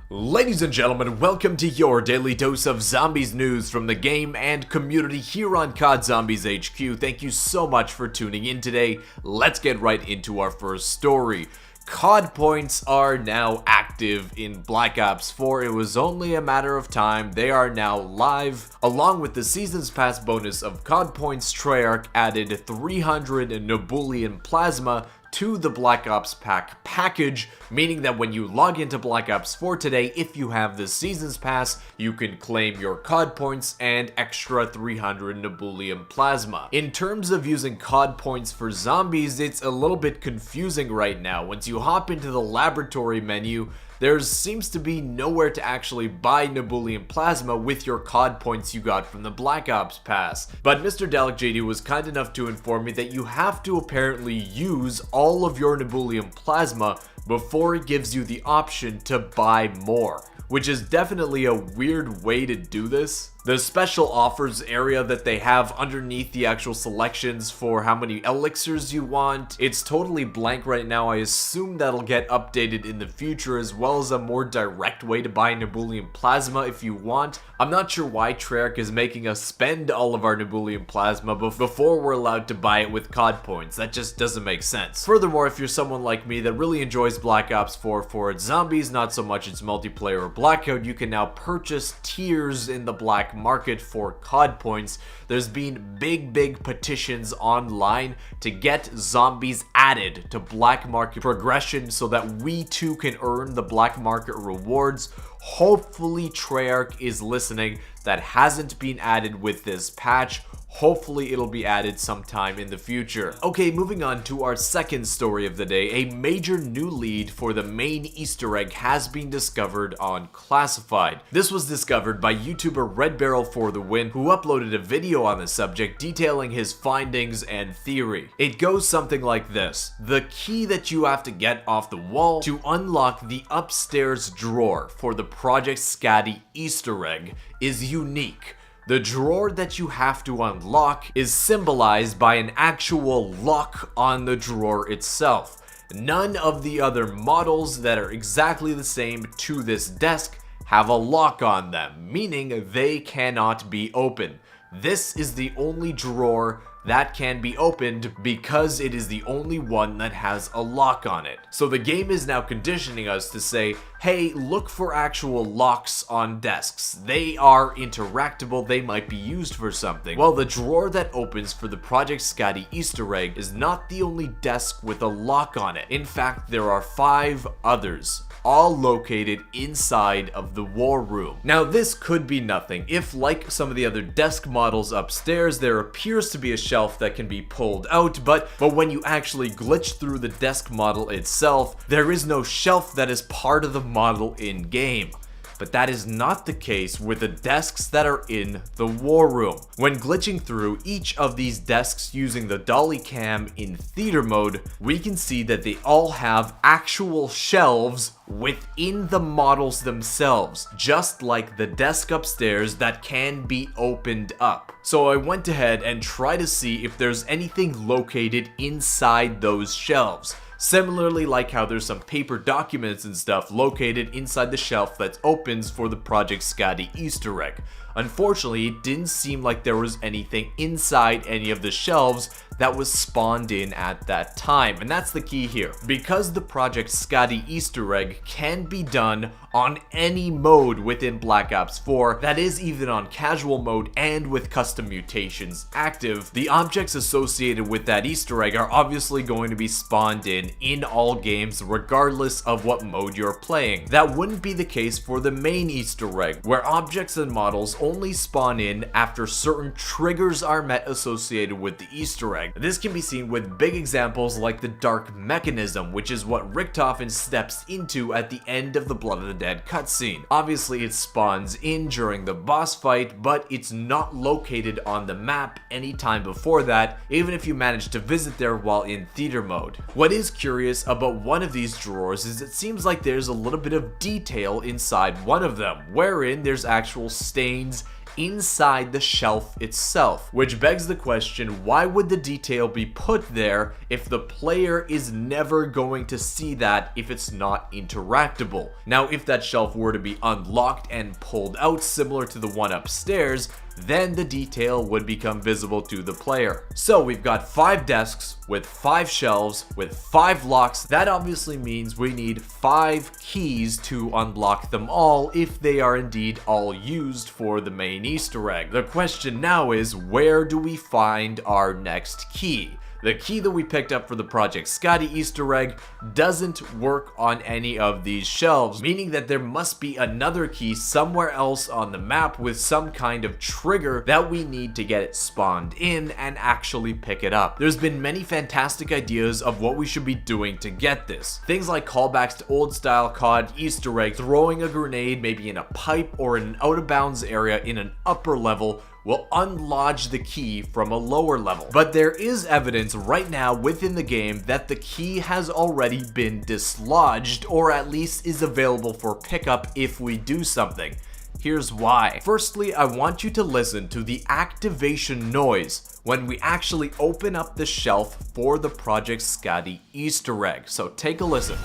Ladies and gentlemen, welcome to your daily dose of zombies news from the game and community here on COD Zombies HQ. Thank you so much for tuning in today. Let's get right into our first story. COD Points are now active in Black Ops 4. It was only a matter of time. They are now live. Along with the Seasons Pass bonus of COD Points, Treyarch added 300 Nebulium Plasma to the Black Ops Pack package, meaning that when you log into Black Ops 4 today, if you have the Seasons Pass, you can claim your COD points and extra 300 Nebulium Plasma. In terms of using COD points for zombies, it's a little bit confusing right now. Once you hop into the laboratory menu, there seems to be nowhere to actually buy Nebulium Plasma with your COD points you got from the Black Ops Pass. But Mr. Dalek JD was kind enough to inform me that you have to apparently use all of your Nebulium Plasma before it gives you the option to buy more, which is definitely a weird way to do this. The special offers area that they have underneath the actual selections for how many elixirs you want, it's totally blank right now. I assume that'll get updated in the future, as well as a more direct way to buy Nebulium Plasma if you want. I'm not sure why Treyarch is making us spend all of our Nebulium Plasma before we're allowed to buy it with COD points. That just doesn't make sense. Furthermore, if you're someone like me that really enjoys Black Ops 4 for its zombies, not so much its multiplayer or blackout, you can now purchase tiers in the black market for COD points. There's been big petitions online to get zombies added to black market progression so that we too can earn the black market rewards. Hopefully Treyarch is listening. That hasn't been added with this patch. Hopefully it'll be added sometime in the future. Okay, moving on to our second story of the day. A major new lead for the main Easter egg has been discovered on Classified. This was discovered by YouTuber RedBerylFTW, who uploaded a video on the subject detailing his findings and theory. It goes something like this. The key that you have to get off the wall to unlock the upstairs drawer for the Project Skadi Easter Egg is unique. The drawer that you have to unlock is symbolized by an actual lock on the drawer itself. None of the other models that are exactly the same to this desk have a lock on them, meaning they cannot be opened. This is the only drawer that can be opened because it is the only one that has a lock on it. So the game is now conditioning us to say, hey, look for actual locks on desks. They are interactable, they might be used for something. Well, the drawer that opens for the Project Skadi Easter Egg is not the only desk with a lock on it. In fact, there are 5 others, all located inside of the war room. Now, this could be nothing. If, like some of the other desk models upstairs, there appears to be a shelf that can be pulled out, but when you actually glitch through the desk model itself, there is no shelf that is part of the model in-game. But that is not the case with the desks that are in the war room. When glitching through each of these desks using the dolly cam in theater mode, we can see that they all have actual shelves within the models themselves, just like the desk upstairs that can be opened up. So I went ahead and tried to see if there's anything located inside those shelves. Similarly, like how there's some paper documents and stuff located inside the shelf that opens for the Project Skadi Easter Egg. Unfortunately, it didn't seem like there was anything inside any of the shelves that was spawned in at that time, and that's the key here. Because the Project Skadi Easter Egg can be done on any mode within Black Ops 4, that is even on casual mode and with custom mutations active, the objects associated with that Easter egg are obviously going to be spawned in all games regardless of what mode you're playing. That wouldn't be the case for the main Easter egg, where objects and models only spawn in after certain triggers are met associated with the Easter egg. This can be seen with big examples like the Dark Mechanism, which is what Richtofen steps into at the end of the Blood of the Dead cutscene. Obviously it spawns in during the boss fight, but it's not located on the map anytime before that, even if you manage to visit there while in theater mode. What is curious about one of these drawers is it seems like there's a little bit of detail inside one of them, wherein there's actual stains inside the shelf itself, which begs the question, why would the detail be put there if the player is never going to see that if it's not interactable? Now, if that shelf were to be unlocked and pulled out similar to the one upstairs, then the detail would become visible to the player. So we've got 5 desks with 5 shelves with 5 locks. That obviously means we need 5 keys to unlock them all if they are indeed all used for the main Easter egg. The question now is, where do we find our next key? The key that we picked up for the Project Skadi Easter egg doesn't work on any of these shelves, meaning that there must be another key somewhere else on the map with some kind of trigger that we need to get it spawned in and actually pick it up. There's been many fantastic ideas of what we should be doing to get this. Things like callbacks to old style COD Easter egg, throwing a grenade maybe in a pipe or in an out of bounds area in an upper level will unlodge the key from a lower level. But there is evidence right now within the game that the key has already been dislodged, or at least is available for pickup if we do something. Here's why. Firstly, I want you to listen to the activation noise when we actually open up the shelf for the Project Skadi Easter egg. So take a listen.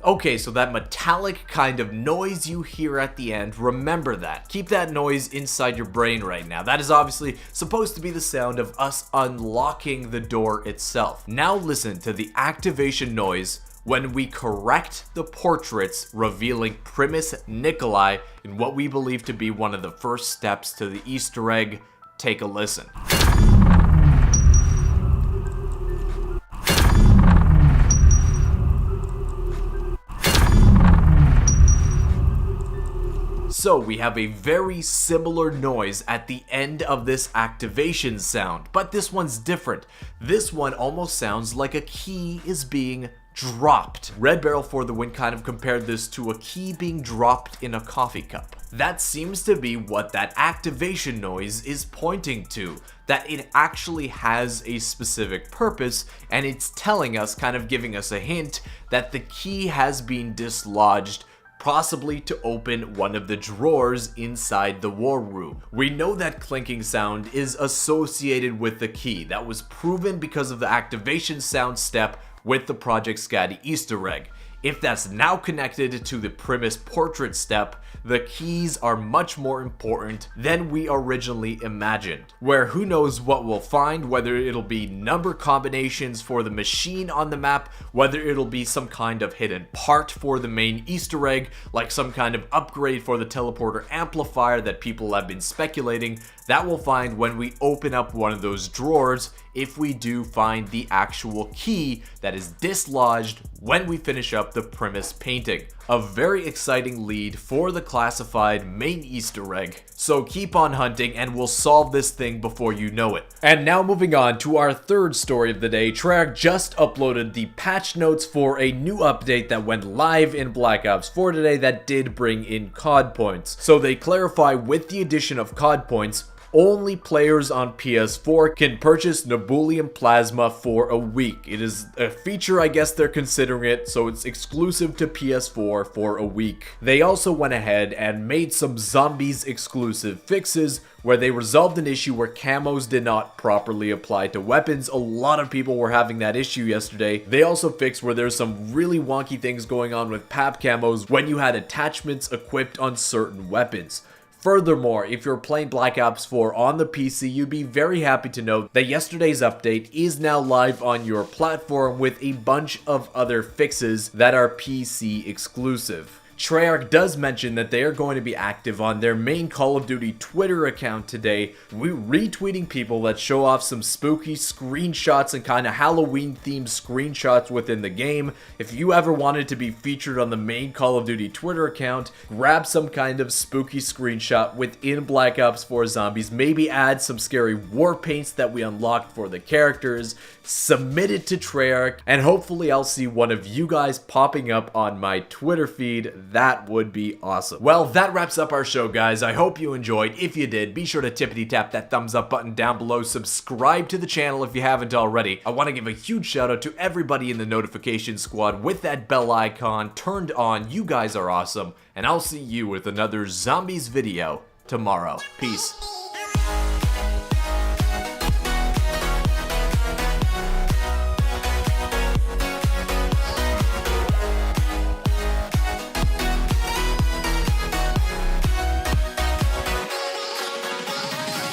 Okay, so that metallic kind of noise you hear at the end, remember that. Keep that noise inside your brain right now. That is obviously supposed to be the sound of us unlocking the door itself. Now listen to the activation noise when we correct the portraits, revealing Primis Nikolai in what we believe to be one of the first steps to the Easter egg. Take a listen. So we have a very similar noise at the end of this activation sound, but this one's different. This one almost sounds like a key is being dropped. Red Barrel for the win kind of compared this to a key being dropped in a coffee cup. That seems to be what that activation noise is pointing to, that it actually has a specific purpose, and it's telling us, kind of giving us a hint, that the key has been dislodged, possibly to open one of the drawers inside the war room. We know that clinking sound is associated with the key. That was proven because of the activation sound step with the Project Skadi Easter egg. If that's now connected to the Primis portrait step, the keys are much more important than we originally imagined. Where who knows what we'll find, whether it'll be number combinations for the machine on the map, whether it'll be some kind of hidden part for the main Easter egg, like some kind of upgrade for the teleporter amplifier that people have been speculating. That we'll find when we open up one of those drawers, if we do find the actual key that is dislodged when we finish up the Primis painting. A very exciting lead for the classified main Easter egg. So keep on hunting and we'll solve this thing before you know it. And now moving on to our third story of the day, Treyarch just uploaded the patch notes for a new update that went live in Black Ops 4 today that did bring in COD Points. So they clarify, with the addition of COD Points, only players on PS4 can purchase Nebulium Plasma for a week. It is a feature, I guess they're considering it, so it's exclusive to PS4 for a week. They also went ahead and made some zombies exclusive fixes where they resolved an issue where camos did not properly apply to weapons. A lot of people were having that issue yesterday. They also fixed where there's some really wonky things going on with PAP camos when you had attachments equipped on certain weapons. Furthermore, if you're playing Black Ops 4 on the PC, you'd be very happy to know that yesterday's update is now live on your platform with a bunch of other fixes that are PC exclusive. Treyarch does mention that they are going to be active on their main Call of Duty Twitter account today, retweeting people that show off some spooky screenshots and kind of Halloween themed screenshots within the game. If you ever wanted to be featured on the main Call of Duty Twitter account, grab some kind of spooky screenshot within Black Ops 4 Zombies, maybe add some scary war paints that we unlocked for the characters, submit it to Treyarch, and hopefully I'll see one of you guys popping up on my Twitter feed. That would be awesome. Well, that wraps up our show, guys. I hope you enjoyed. If you did, be sure to tippity tap that thumbs up button down below. Subscribe to the channel if you haven't already. I want to give a huge shout out to everybody in the notification squad with that bell icon turned on. You guys are awesome. And I'll see you with another Zombies video tomorrow. Peace.